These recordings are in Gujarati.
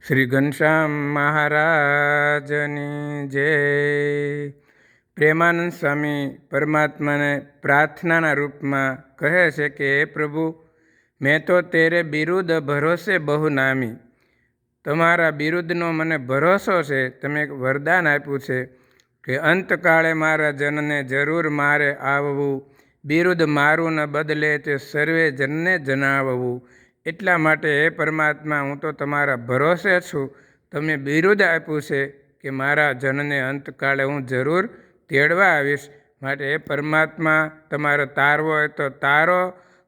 શ્રી ઘનશ્યામ મહારાજની જય. પ્રેમાનંદ સ્વામી પરમાત્માને પ્રાર્થનાના રૂપમાં કહે છે કે હે પ્રભુ, મેં તો તેરે બિરુદ ભરોસે બહુ નામી. તમારા બિરુદનો મને ભરોસો છે. તમે એક વરદાન આપ્યું છે કે અંતકાળે મારા જનને જરૂર મારે આવવું, બિરુદ મારું ન બદલે તે સર્વે જનને જણાવવું. એટલા માટે હે પરમાત્મા, હું તો તમારા ભરોસે છું. તમે બિરુદ આપ્યું છે કે મારા જનને અંતકાળે હું જરૂર તેડવા આવીશ. માટે હે પરમાત્મા, તમારો તારવો હોય તો તારો,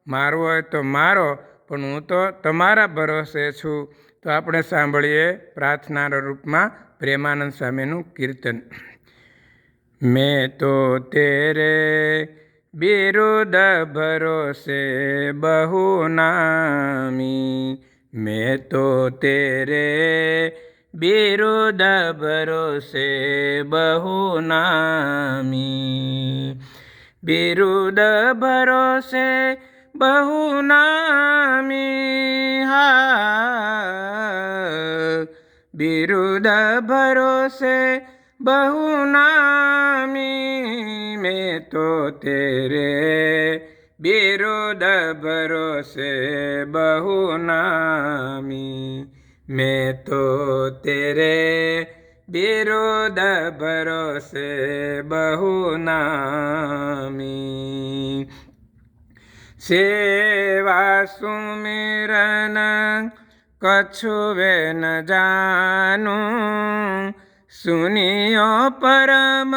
મારવો હોય તો મારો, પણ હું તો તમારા ભરોસે છું. તો આપણે સાંભળીએ પ્રાર્થનાના રૂપમાં પ્રેમાનંદ સ્વામીનું કીર્તન. મેં તો તેરે બિરુદ ભરોસે બહુ નામી. મેં તો તેરે બિરુદ ભરોસે બહુ નામી. બિરુદ ભરોસે બહુ નામી. હા, બિરુદ ભરોસે બહુ નામી. મેં તો તેરે બિરુદ ભરોસે બહુ નામી. મેં તો તેરે બિરુદ ભરોસે બહુ નામી. સેવા સુમિરન કછુવે ન જાનું, સુનિયો પરમ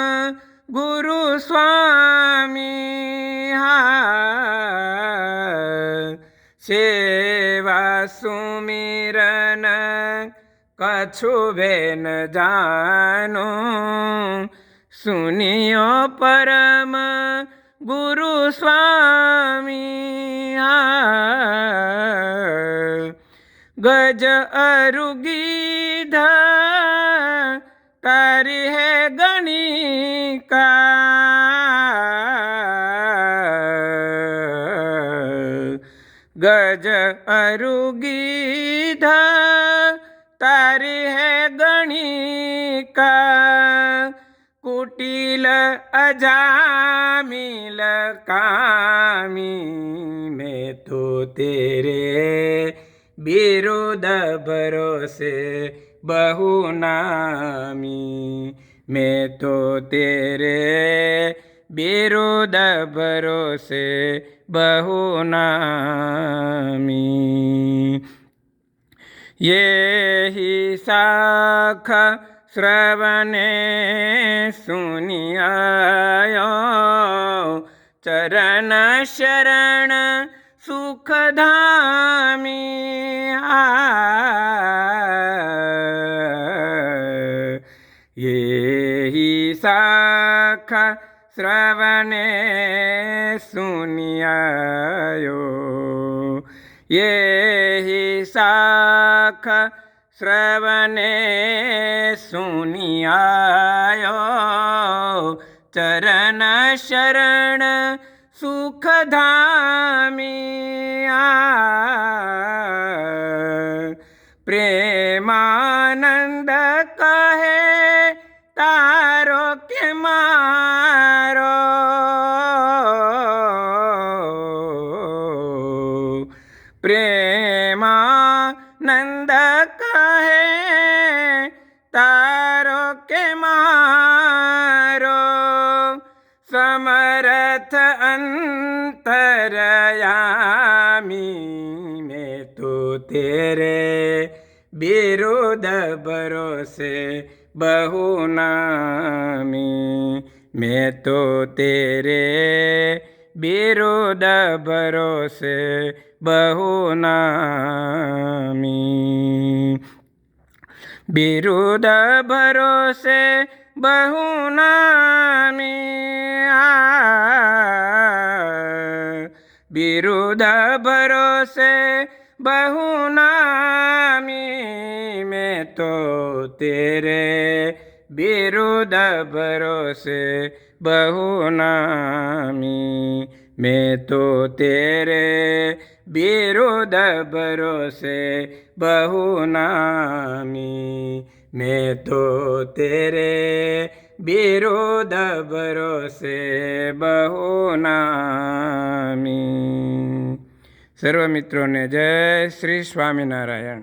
ગુરુ સ્વામી. હા, સેવા સુમિરન કછુવે ન જાનું, સુનિયો પરમ ગુરુ સ્વામી. હા, ગજ અરુ ગીધા તારી હે ગણિકા. ગજ અરુ ગીધા તારી હે ગણિકા. કુટિલ અજામિલ કામી. મેં તો તેરે બિરુદ ભરોસે બહુ નામી. મેં તો તેરે બિરુદ ભરોસે બહુ નામી. યેહિ શાખ શ્રવણે સુનિયાયો, ચરણ શરણ સુખધામી. યેહિ શાખ શ્રવણે સુનિયાયો, યેહિ શાખ શ્રવણે સુનિયાયો, ચરણ શરણ સુખધામી. પ્રેમાનંદ કહે તારો કે મારો, પ્રેમાનંદ કહે તારો કે મારો. સમરથ અંતરયામી. મેં તો તેરે બિરુદ ભરોસે બહુ નામી. મેં તો તેરે બિરુદ ભરોસે બહુ નામી. બિરુદ ભરોસે બહુ નામી. બિરુદ ભરોસે બહુ નામી. મેં તો તેરે બિરુદ ભરોસે બહુ નામી. મેં તો તેરે બિરુદ ભરોસે बहु नामी। मैं तो तेरे बिरुद भरोसे बहु नामी। સર્વ મિત્રોને જય શ્રી સ્વામિનારાયણ।